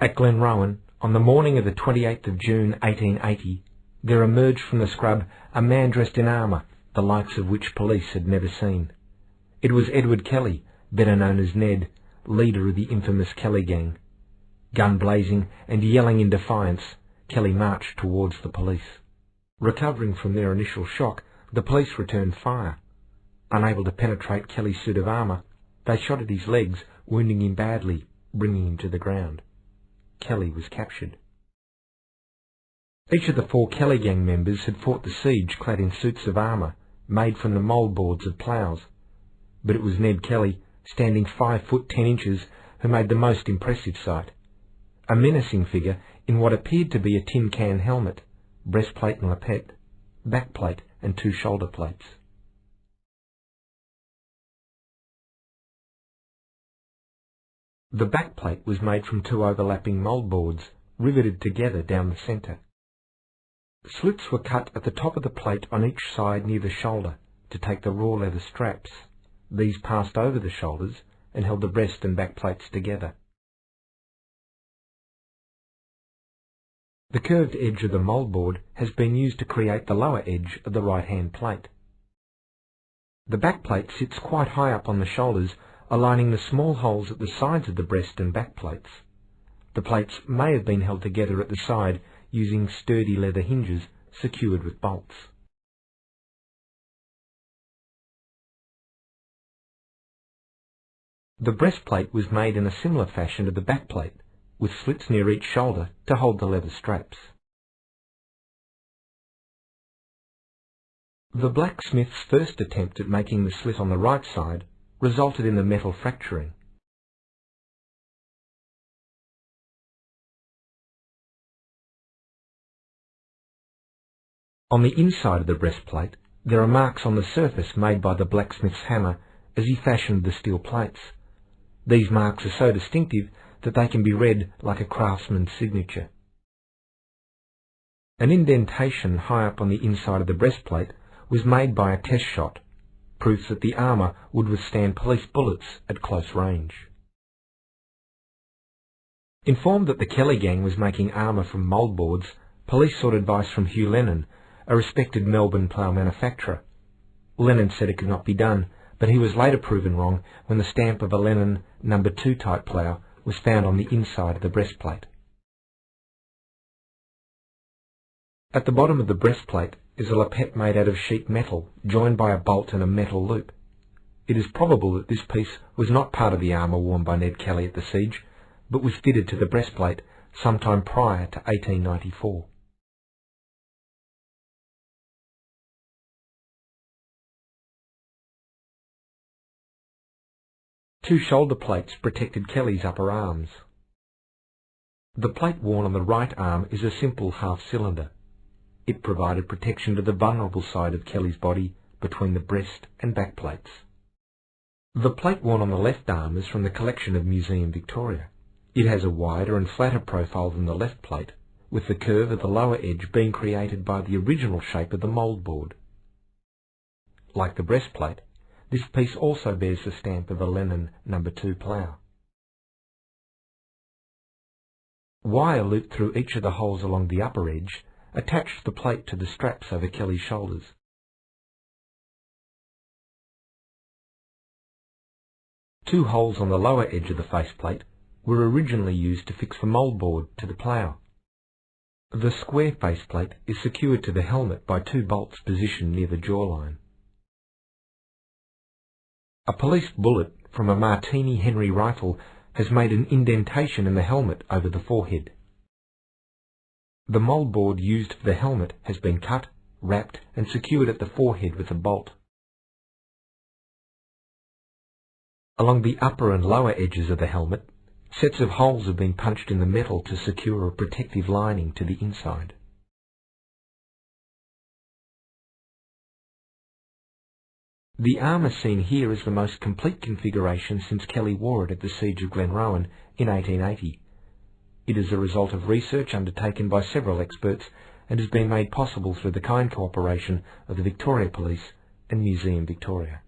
At Glenrowan, on the morning of the 28th of June 1880, there emerged from the scrub a man dressed in armour, the likes of which police had never seen. It was Edward Kelly, better known as Ned, leader of the infamous Kelly gang. Gun blazing and yelling in defiance, Kelly marched towards the police. Recovering from their initial shock, the police returned fire. Unable to penetrate Kelly's suit of armour, they shot at his legs, wounding him badly, bringing him to the ground. Kelly was captured. Each of the 4 Kelly gang members had fought the siege clad in suits of armour, made from the mouldboards of ploughs. But it was Ned Kelly, standing 5 foot 10 inches, who made the most impressive sight. A menacing figure in what appeared to be a tin can helmet, breastplate and lappet, backplate and 2 shoulder plates. The backplate was made from 2 overlapping mouldboards, riveted together down the centre. Slits were cut at the top of the plate on each side near the shoulder to take the raw leather straps. These passed over the shoulders and held the breast and back plates together. The curved edge of the mouldboard has been used to create the lower edge of the right-hand plate. The backplate sits quite high up on the shoulders, aligning the small holes at the sides of the breast and back plates. The plates may have been held together at the side using sturdy leather hinges secured with bolts. The breastplate was made in a similar fashion to the backplate, with slits near each shoulder to hold the leather straps. The blacksmith's first attempt at making the slit on the right side resulted in the metal fracturing. On the inside of the breastplate, there are marks on the surface made by the blacksmith's hammer as he fashioned the steel plates. These marks are so distinctive that they can be read like a craftsman's signature. An indentation high up on the inside of the breastplate was made by a test shot, proof that the armour would withstand police bullets at close range. Informed that the Kelly gang was making armour from mouldboards, police sought advice from Hugh Lennon, a respected Melbourne plough manufacturer. Lennon said it could not be done, but he was later proven wrong when the stamp of a Lennon No. 2 type plough was found on the inside of the breastplate. At the bottom of the breastplate is a lappet made out of sheet metal, joined by a bolt and a metal loop. It is probable that this piece was not part of the armour worn by Ned Kelly at the siege, but was fitted to the breastplate sometime prior to 1894. Two shoulder plates protected Kelly's upper arms. The plate worn on the right arm is a simple half-cylinder. It provided protection to the vulnerable side of Kelly's body between the breast and back plates. The plate worn on the left arm is from the collection of Museum Victoria. It has a wider and flatter profile than the left plate, with the curve of the lower edge being created by the original shape of the mouldboard. Like the breastplate, this piece also bears the stamp of a Lennon No. 2 plough. Wire looped through each of the holes along the upper edge attached the plate to the straps over Kelly's shoulders. Two holes on the lower edge of the faceplate were originally used to fix the mouldboard to the plough. The square faceplate is secured to the helmet by 2 bolts positioned near the jawline. A police bullet from a Martini Henry rifle has made an indentation in the helmet over the forehead. The mouldboard used for the helmet has been cut, wrapped and secured at the forehead with a bolt. Along the upper and lower edges of the helmet, sets of holes have been punched in the metal to secure a protective lining to the inside. The armour seen here is the most complete configuration since Kelly wore it at the Siege of Glenrowan in 1880. It is a result of research undertaken by several experts and has been made possible through the kind cooperation of the Victoria Police and Museum Victoria.